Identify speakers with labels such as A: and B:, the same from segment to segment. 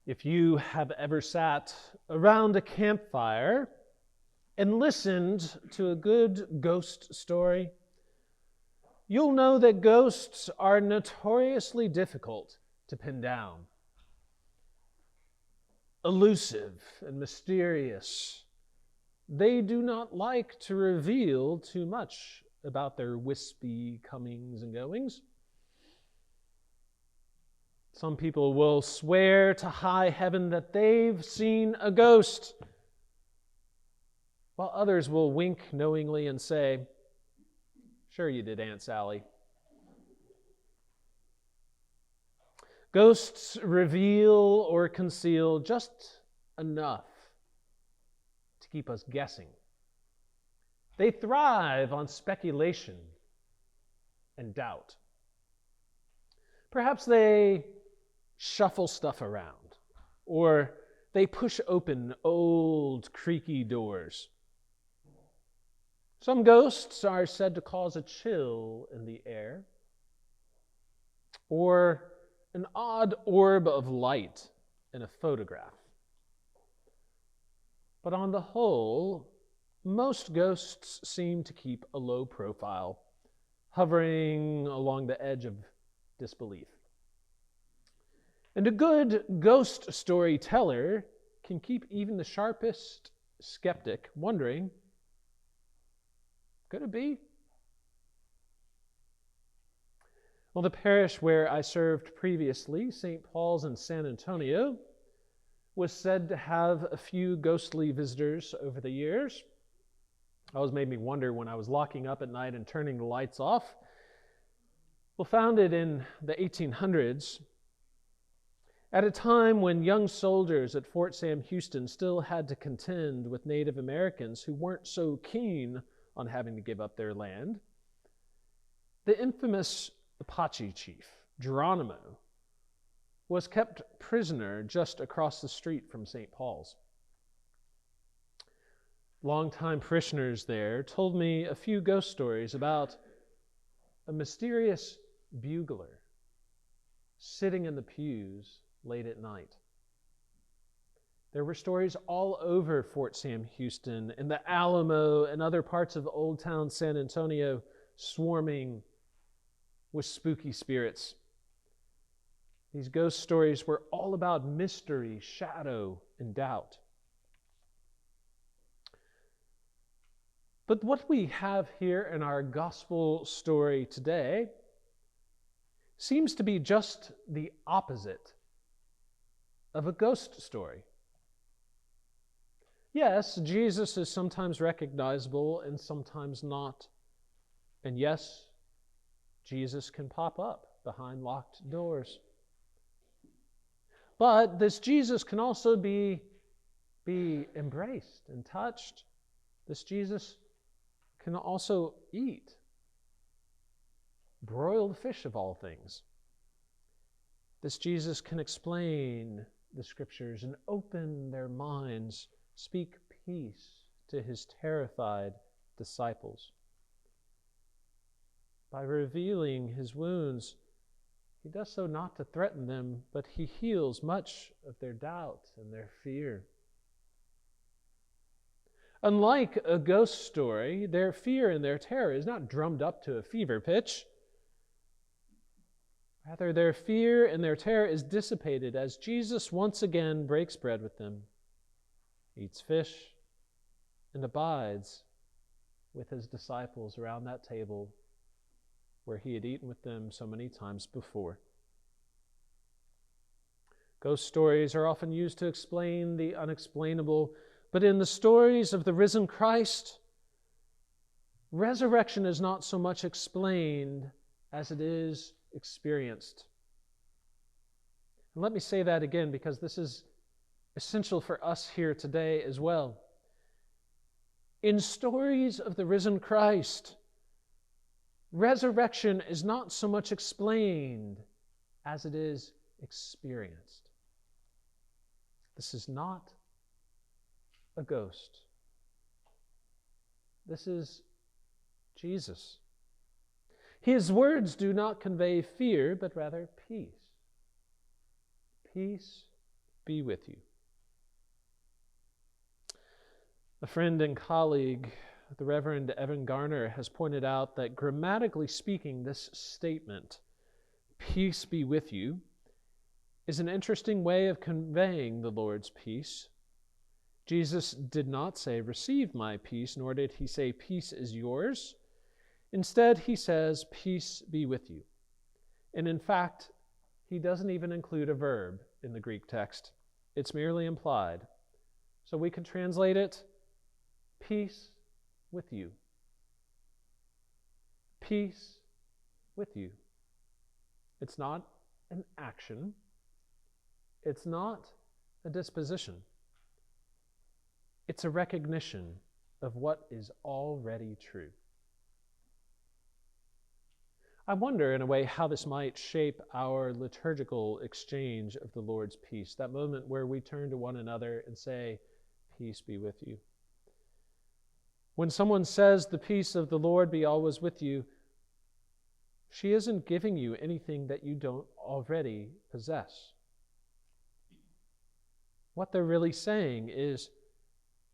A: If you have ever sat around a campfire and listened to a good ghost story, you'll know that ghosts are notoriously difficult to pin down. Elusive and mysterious, they do not like to reveal too much about their wispy comings and goings. Some people will swear to high heaven that they've seen a ghost, while others will wink knowingly and say, "Sure you did, Aunt Sally." Ghosts reveal or conceal just enough to keep us guessing. They thrive on speculation and doubt. Perhaps they shuffle stuff around, or they push open old creaky doors. Some ghosts are said to cause a chill in the air, or an odd orb of light in a photograph. But on the whole, most ghosts seem to keep a low profile, hovering along the edge of disbelief. And a good ghost storyteller can keep even the sharpest skeptic wondering, could it be? Well, the parish where I served previously, St. Paul's in San Antonio, was said to have a few ghostly visitors over the years. It always made me wonder when I was locking up at night and turning the lights off. Well, founded in the 1800s, at a time when young soldiers at Fort Sam Houston still had to contend with Native Americans who weren't so keen on having to give up their land, the infamous Apache chief, Geronimo, was kept prisoner just across the street from St. Paul's. Longtime parishioners there told me a few ghost stories about a mysterious bugler sitting in the pews late at night. There were stories all over Fort Sam Houston and the Alamo and other parts of Old Town San Antonio swarming with spooky spirits. These ghost stories were all about mystery, shadow, and doubt. But what we have here in our gospel story today seems to be just the opposite of a ghost story. Yes, Jesus is sometimes recognizable and sometimes not. And yes, Jesus can pop up behind locked doors. But this Jesus can also be embraced and touched. This Jesus can also eat broiled fish of all things. This Jesus can explain the scriptures and open their minds, speak peace to his terrified disciples. By revealing his wounds, he does so not to threaten them, but he heals much of their doubt and their fear. Unlike a ghost story, their fear and their terror is not drummed up to a fever pitch. Rather, their fear and their terror is dissipated as Jesus once again breaks bread with them, eats fish, and abides with his disciples around that table where he had eaten with them so many times before. Ghost stories are often used to explain the unexplainable, but in the stories of the risen Christ, resurrection is not so much explained as it is experienced. And let me say that again because this is essential for us here today as well. In stories of the risen Christ, resurrection is not so much explained as it is experienced. This is not a ghost. This is Jesus. His words do not convey fear, but rather peace. Peace be with you. A friend and colleague, the Reverend Evan Garner, has pointed out that grammatically speaking, this statement, peace be with you, is an interesting way of conveying the Lord's peace. Jesus did not say, receive my peace, nor did he say, peace is yours. Instead, he says, peace be with you. And in fact, he doesn't even include a verb in the Greek text. It's merely implied. So we could translate it, peace with you. Peace with you. It's not an action. It's not a disposition. It's a recognition of what is already true. I wonder, in a way, how this might shape our liturgical exchange of the Lord's peace, that moment where we turn to one another and say, peace be with you. When someone says, the peace of the Lord be always with you, she isn't giving you anything that you don't already possess. What they're really saying is,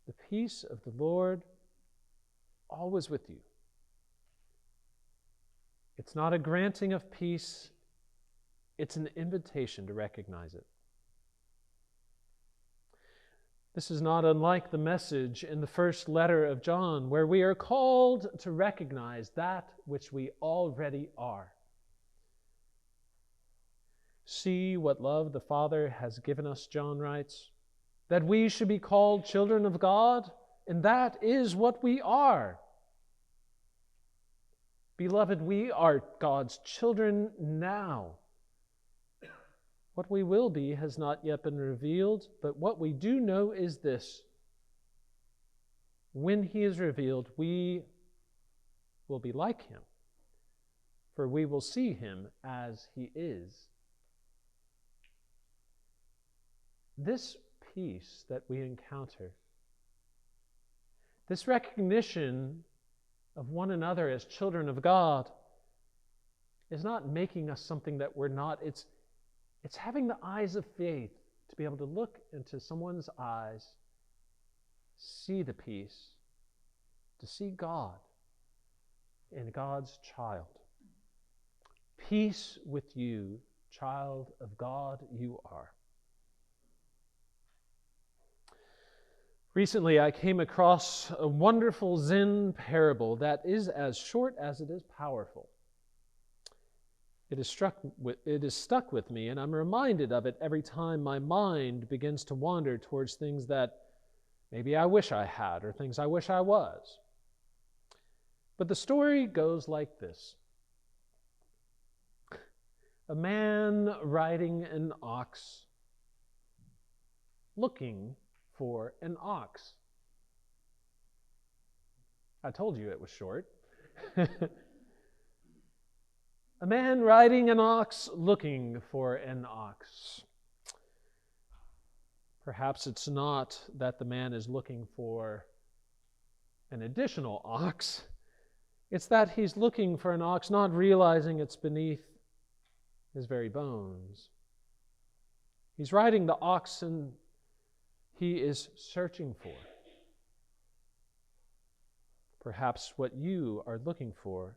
A: the peace of the Lord always with you. It's not a granting of peace, it's an invitation to recognize it. This is not unlike the message in the first letter of John, where we are called to recognize that which we already are. See what love the Father has given us, John writes, that we should be called children of God, and that is what we are. Beloved, we are God's children now. What we will be has not yet been revealed, but what we do know is this. When he is revealed, we will be like him, for we will see him as he is. This peace that we encounter, this recognition of one another as children of God, is not making us something that we're not. It's having the eyes of faith to be able to look into someone's eyes, see the peace, to see God in God's child. Peace with you, child of God you are. Recently, I came across a wonderful Zen parable that is as short as it is powerful. It is stuck with me, and I'm reminded of it every time my mind begins to wander towards things that maybe I wish I had or things I wish I was. But the story goes like this. A man riding an ox, looking for an ox. I told you it was short. A man riding an ox, looking for an ox. Perhaps it's not that the man is looking for an additional ox. It's that he's looking for an ox, not realizing it's beneath his very bones. He's riding the oxen he is searching for. Perhaps what you are looking for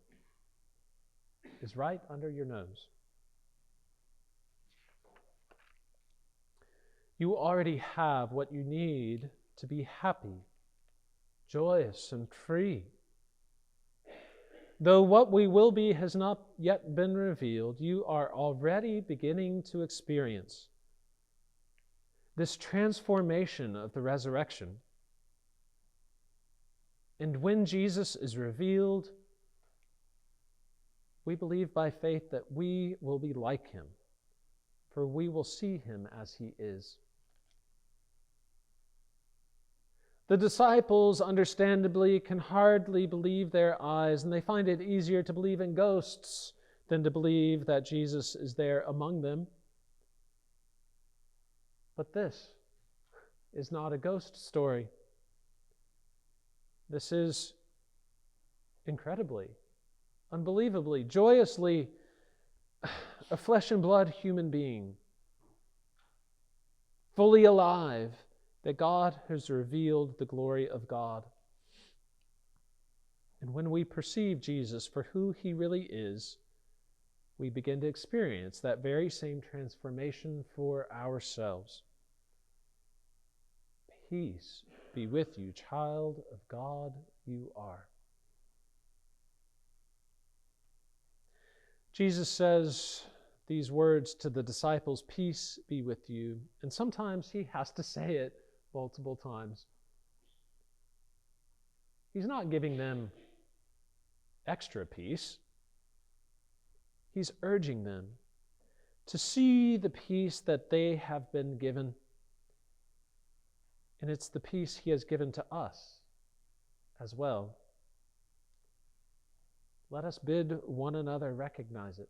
A: is right under your nose. You already have what you need to be happy, joyous, and free. Though what we will be has not yet been revealed, you are already beginning to experience this transformation of the resurrection. And when Jesus is revealed, we believe by faith that we will be like him, for we will see him as he is. The disciples, understandably, can hardly believe their eyes, and they find it easier to believe in ghosts than to believe that Jesus is there among them. But this is not a ghost story. This is incredibly, unbelievably, joyously a flesh and blood human being, fully alive, that God has revealed the glory of God. And when we perceive Jesus for who he really is, we begin to experience that very same transformation for ourselves. Peace be with you, child of God you are. Jesus says these words to the disciples, peace be with you. And sometimes he has to say it multiple times. He's not giving them extra peace. He's urging them to see the peace that they have been given. And it's the peace he has given to us as well. Let us bid one another recognize it.